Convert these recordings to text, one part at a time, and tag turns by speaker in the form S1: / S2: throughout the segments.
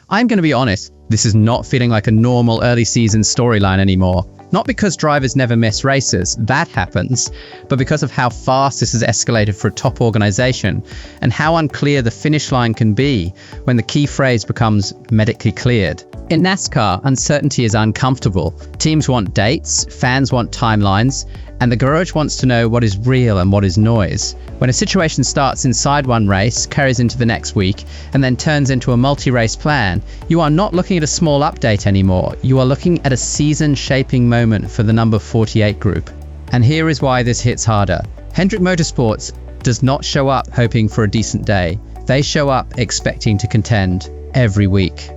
S1: I'm going to be honest, this is not feeling like a normal early season storyline anymore. Not because drivers never miss races, that happens, but because of how fast this has escalated for a top organization and how unclear the finish line can be when the key phrase becomes medically cleared. In NASCAR, uncertainty is uncomfortable. Teams want dates, fans want timelines, and the garage wants to know what is real and what is noise. When a situation starts inside one race, carries into the next week, and then turns into a multi-race plan, you are not looking at a small update anymore. You are looking at a season-shaping moment for the number 48 group. And here is why this hits harder. Hendrick Motorsports does not show up hoping for a decent day. They show up expecting to contend every week.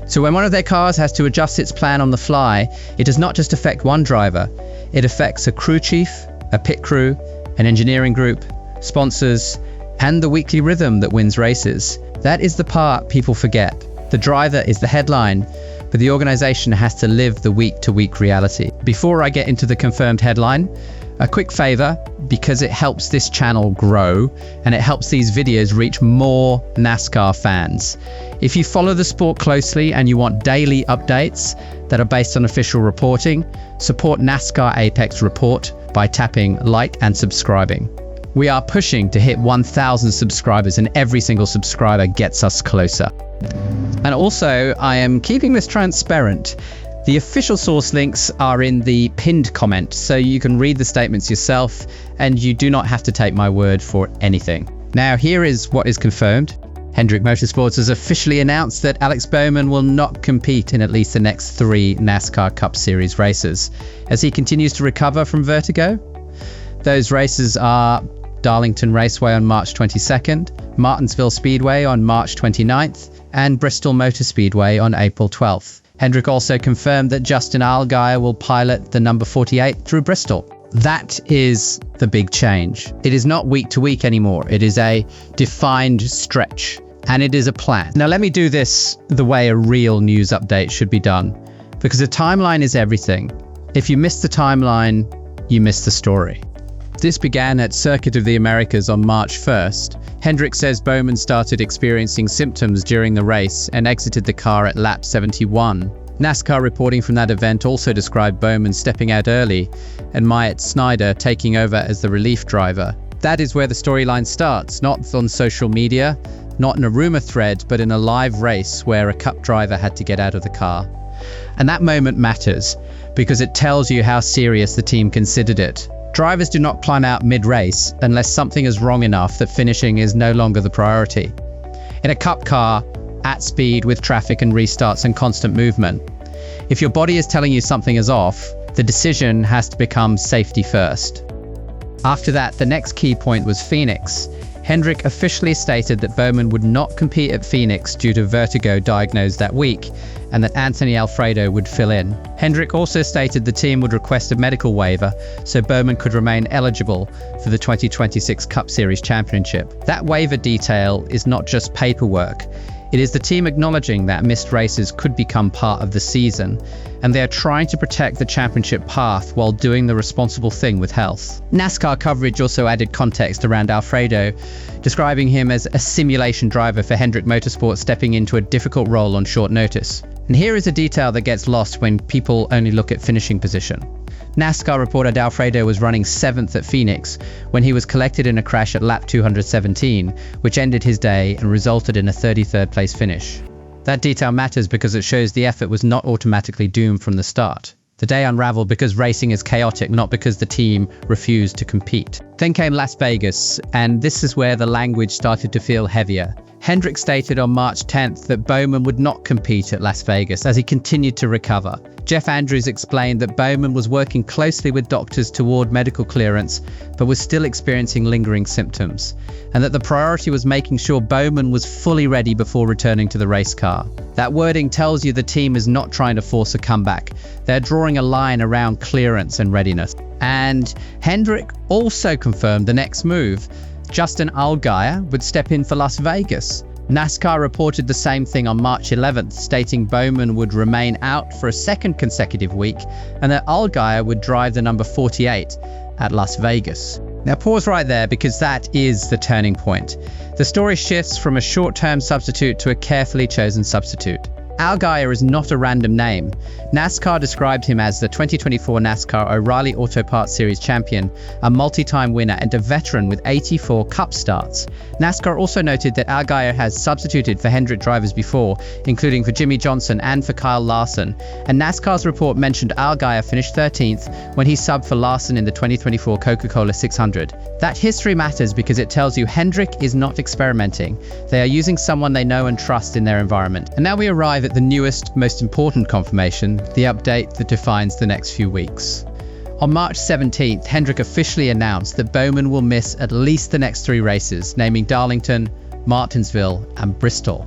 S1: So when one of their cars has to adjust its plan on the fly, it does not just affect one driver. It affects a crew chief, a pit crew, an engineering group, sponsors, and the weekly rhythm that wins races. That is the part people forget. The driver is the headline, but the organization has to live the week-to-week reality. Before I get into the confirmed headline, a quick favor, because it helps this channel grow and it helps these videos reach more NASCAR fans. If you follow the sport closely and you want daily updates that are based on official reporting, support NASCAR Apex Report by tapping like and subscribing. We are pushing to hit 1,000 subscribers, and every single subscriber gets us closer. And also, I am keeping this transparent. The official source links are in the pinned comment, so you can read the statements yourself, and you do not have to take my word for anything. Now, here is what is confirmed. Hendrick Motorsports has officially announced that Alex Bowman will not compete in at least the next 3 NASCAR Cup Series races, as he continues to recover from vertigo. Those races are Darlington Raceway on March 22nd, Martinsville Speedway on March 29th, and Bristol Motor Speedway on April 12th. Hendrick also confirmed that Justin Allgaier will pilot the number 48 through Bristol. That is the big change. It is not week to week anymore. It is a defined stretch, and it is a plan. Now let me do this the way a real news update should be done, because a timeline is everything. If you miss the timeline, you miss the story. This began at Circuit of the Americas on March 1st. Hendrick says Bowman started experiencing symptoms during the race and exited the car at lap 71. NASCAR reporting from that event also described Bowman stepping out early and Myatt Snyder taking over as the relief driver. That is where the storyline starts, not on social media, not in a rumor thread, but in a live race where a cup driver had to get out of the car. And that moment matters because it tells you how serious the team considered it. Drivers do not climb out mid-race unless something is wrong enough that finishing is no longer the priority. In a cup car, at speed with traffic and restarts and constant movement, if your body is telling you something is off, the decision has to become safety first. After that, the next key point was Phoenix. Hendrick officially stated that Bowman would not compete at Phoenix due to vertigo diagnosed that week, and that Anthony Alfredo would fill in. Hendrick also stated the team would request a medical waiver so Bowman could remain eligible for the 2026 Cup Series Championship. That waiver detail is not just paperwork. It is the team acknowledging that missed races could become part of the season, and they are trying to protect the championship path while doing the responsible thing with health. NASCAR coverage also added context around Alfredo, describing him as a simulation driver for Hendrick Motorsports stepping into a difficult role on short notice. And here is a detail that gets lost when people only look at finishing position. NASCAR reported Alfredo was running 7th at Phoenix when he was collected in a crash at lap 217, which ended his day and resulted in a 33rd place finish. That detail matters because it shows the effort was not automatically doomed from the start. The day unraveled because racing is chaotic, not because the team refused to compete. Then came Las Vegas, and this is where the language started to feel heavier. Hendrick stated on March 10th that Bowman would not compete at Las Vegas as he continued to recover. Jeff Andrews explained that Bowman was working closely with doctors toward medical clearance, but was still experiencing lingering symptoms, and that the priority was making sure Bowman was fully ready before returning to the race car. That wording tells you the team is not trying to force a comeback. They're drawing a line around clearance and readiness. And Hendrick also confirmed the next move. Justin Allgaier would step in for Las Vegas. NASCAR reported the same thing on March 11th, stating Bowman would remain out for a second consecutive week and that Allgaier would drive the number 48 at Las Vegas. Now pause right there, because that is the turning point. The story shifts from a short-term substitute to a carefully chosen substitute. Allgaier is not a random name. NASCAR described him as the 2024 NASCAR O'Reilly Auto Parts Series champion, a multi-time winner and a veteran with 84 Cup starts. NASCAR also noted that Allgaier has substituted for Hendrick drivers before, including for Jimmy Johnson and for Kyle Larson, and NASCAR's report mentioned Allgaier finished 13th when he subbed for Larson in the 2024 Coca-Cola 600. That history matters because it tells you Hendrick is not experimenting. They are using someone they know and trust in their environment. And now we arrive at the newest, most important confirmation, the update that defines the next few weeks. On March 17th, Hendrick officially announced that Bowman will miss at least the next 3 races, naming Darlington, Martinsville, and Bristol,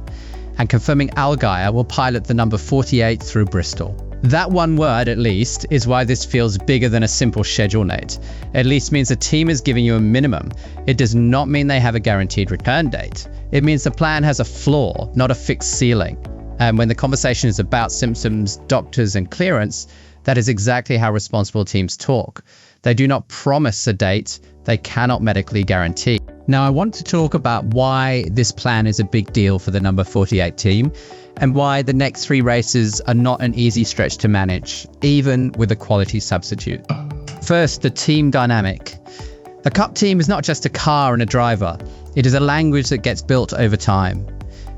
S1: and confirming Allgaier will pilot the number 48 through Bristol. That one word, at least, is why this feels bigger than a simple schedule note. At least means the team is giving you a minimum. It does not mean they have a guaranteed return date. It means the plan has a floor, not a fixed ceiling. And when the conversation is about symptoms, doctors, and clearance, that is exactly how responsible teams talk. They do not promise a date they cannot medically guarantee. Now, I want to talk about why this plan is a big deal for the number 48 team, and why the next 3 races are not an easy stretch to manage, even with a quality substitute. First, the team dynamic. The Cup team is not just a car and a driver. It is a language that gets built over time.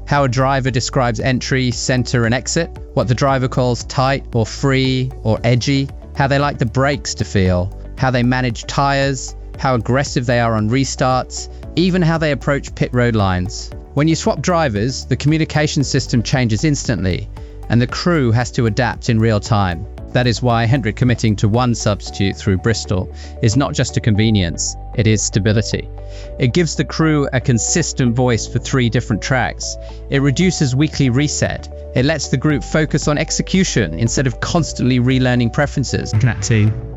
S1: How a driver describes entry, center, and exit, what the driver calls tight or free or edgy, how they like the brakes to feel, how they manage tires, how aggressive they are on restarts, even how they approach pit road lines. When you swap drivers, the communication system changes instantly, and the crew has to adapt in real time. That is why Hendrick committing to 1 substitute through Bristol is not just a convenience, it is stability. It gives the crew a consistent voice for 3 different tracks. It reduces weekly reset. It lets the group focus on execution instead of constantly relearning preferences.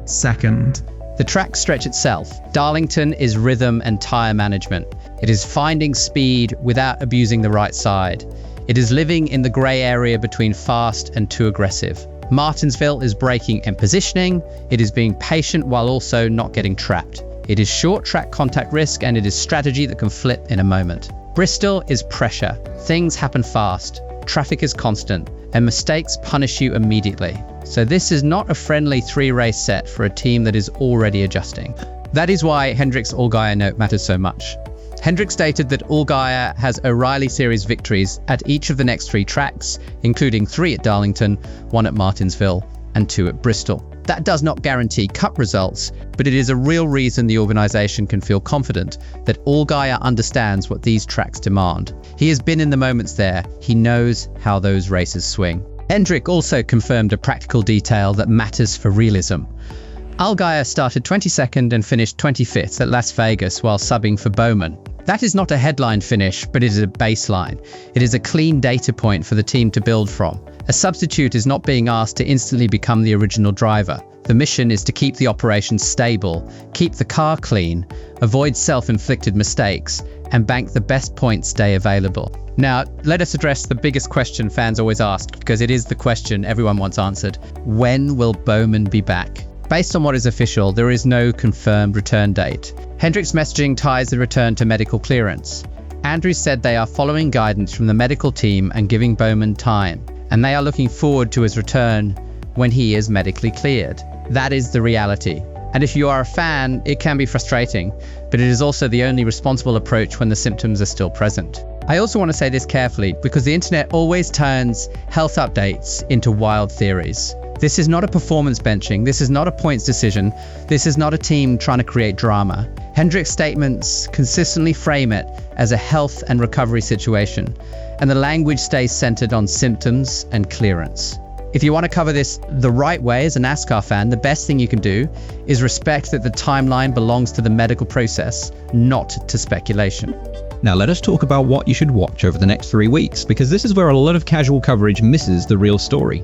S2: Second.
S1: The track stretch itself. Darlington is rhythm and tire management. It is finding speed without abusing the right side. It is living in the grey area between fast and too aggressive. Martinsville is braking and positioning. It is being patient while also not getting trapped. It is short track contact risk, and it is strategy that can flip in a moment. Bristol is pressure. Things happen fast. Traffic is constant, and mistakes punish you immediately. So this is not a friendly 3-race set for a team that is already adjusting. That is why Hendrick's Allgaier note matters so much. Hendrick stated that Allgaier has O'Reilly Series victories at each of the next 3 tracks, including 3 at Darlington, 1 at Martinsville, and 2 at Bristol. That does not guarantee Cup results, but it is a real reason the organisation can feel confident that Allgaier understands what these tracks demand. He has been in the moments there. He knows how those races swing. Hendrick also confirmed a practical detail that matters for realism. Allgaier started 22nd and finished 25th at Las Vegas while subbing for Bowman. That is not a headline finish, but it is a baseline. It is a clean data point for the team to build from. A substitute is not being asked to instantly become the original driver. The mission is to keep the operation stable, keep the car clean, avoid self-inflicted mistakes, and bank the best points day available. Now, let us address the biggest question fans always ask, because it is the question everyone wants answered. When will Bowman be back? Based on what is official, there is no confirmed return date. Hendrick's messaging ties the return to medical clearance. Andrews said they are following guidance from the medical team and giving Bowman time, and they are looking forward to his return when he is medically cleared. That is the reality. And if you are a fan, it can be frustrating, but it is also the only responsible approach when the symptoms are still present. I also want to say this carefully, because the internet always turns health updates into wild theories. This is not a performance benching. This is not a points decision. This is not a team trying to create drama. Hendrick's statements consistently frame it as a health and recovery situation, and the language stays centered on symptoms and clearance. If you want to cover this the right way as a NASCAR fan, the best thing you can do is respect that the timeline belongs to the medical process, not to speculation.
S2: Now let us talk about what you should watch over the next 3 weeks, because this is where a lot of casual coverage misses the real story.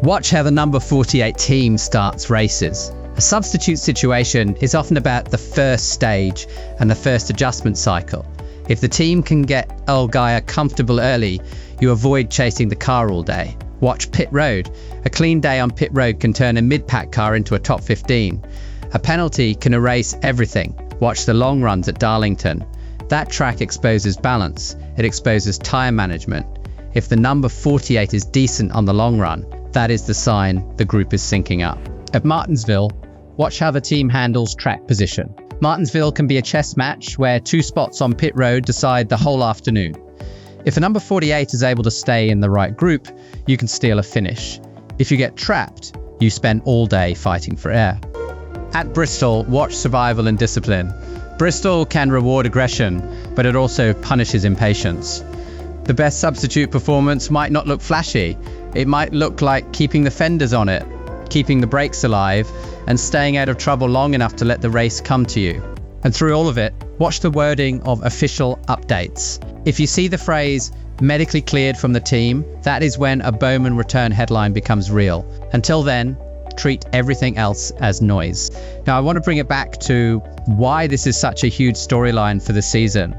S1: Watch how the number 48 team starts races. A substitute situation is often about the first stage and the first adjustment cycle. If the team can get Allgaier comfortable early, you avoid chasing the car all day. Watch pit road. A clean day on pit road can turn a mid-pack car into a top 15. A penalty can erase everything. Watch the long runs at Darlington. That track exposes balance. It exposes tyre management. If the number 48 is decent on the long run, that is the sign the group is syncing up. At Martinsville, watch how the team handles track position. Martinsville can be a chess match where 2 spots on pit road decide the whole afternoon. If a number 48 is able to stay in the right group, you can steal a finish. If you get trapped, you spend all day fighting for air. At Bristol, watch survival and discipline. Bristol can reward aggression, but it also punishes impatience. The best substitute performance might not look flashy. It might look like keeping the fenders on it, keeping the brakes alive, and staying out of trouble long enough to let the race come to you. And through all of it, watch the wording of official updates. If you see the phrase medically cleared from the team, that is when a Bowman return headline becomes real. Until then, treat everything else as noise. Now, I want to bring it back to why this is such a huge storyline for the season.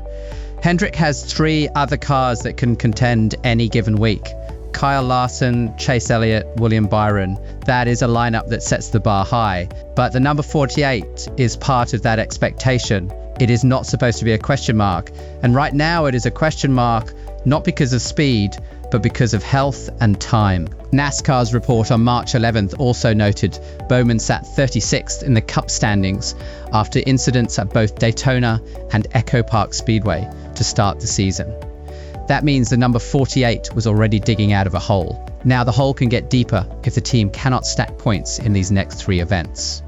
S1: Hendrick has 3 other cars that can contend any given week. Kyle Larson, Chase Elliott, William Byron. That is a lineup that sets the bar high. But the number 48 is part of that expectation. It is not supposed to be a question mark. And right now it is a question mark, not because of speed, but because of health and time. NASCAR's report on March 11th also noted Bowman sat 36th in the Cup standings after incidents at both Daytona and Echo Park Speedway to start the season. That means the number 48 was already digging out of a hole. Now the hole can get deeper if the team cannot stack points in these next 3 events.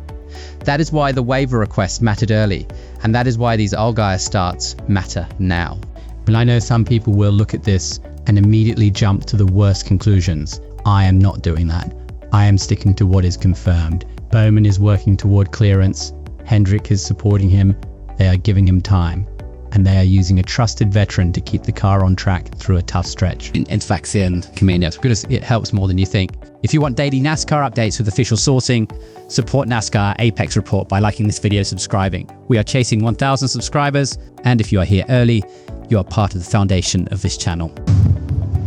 S1: That is why the waiver request mattered early, and that is why these Allgaier starts matter now.
S2: But I know some people will look at this and immediately jump to the worst conclusions. I am not doing that. I am sticking to what is confirmed. Bowman is working toward clearance. Hendrick is supporting him. They are giving him time. And they are using a trusted veteran to keep the car on track through a tough stretch.
S1: In fact, because it helps more than you think. If you want daily NASCAR updates with official sourcing, support NASCAR Apex Report by liking this video, subscribing. We are chasing 1,000 subscribers, and if you are here early, you are part of the foundation of this channel.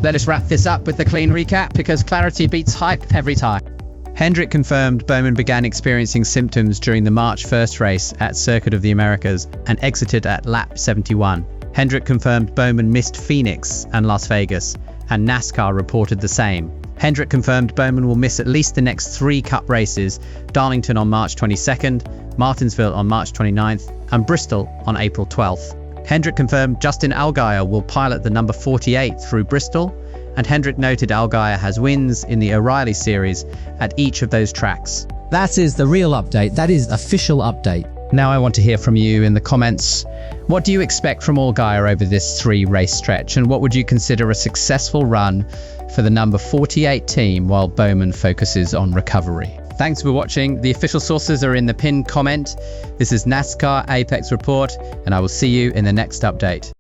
S1: Let us wrap this up with the clean recap, because clarity beats hype every time. Hendrick confirmed Bowman began experiencing symptoms during the March 1st race at Circuit of the Americas and exited at lap 71. Hendrick confirmed Bowman missed Phoenix and Las Vegas, and NASCAR reported the same. Hendrick confirmed Bowman will miss at least the next 3 Cup races, Darlington on March 22nd, Martinsville on March 29th, and Bristol on April 12th. Hendrick confirmed Justin Allgaier will pilot the number 48 through Bristol, and Hendrick noted Allgaier has wins in the O'Reilly Series at each of those tracks.
S2: That is the real update. That is official update.
S1: Now I want to hear from you in the comments. What do you expect from Allgaier over this 3-race stretch, and what would you consider a successful run for the number 48 team while Bowman focuses on recovery? Thanks for watching. The official sources are in the pinned comment. This is NASCAR Apex Report, and I will see you in the next update.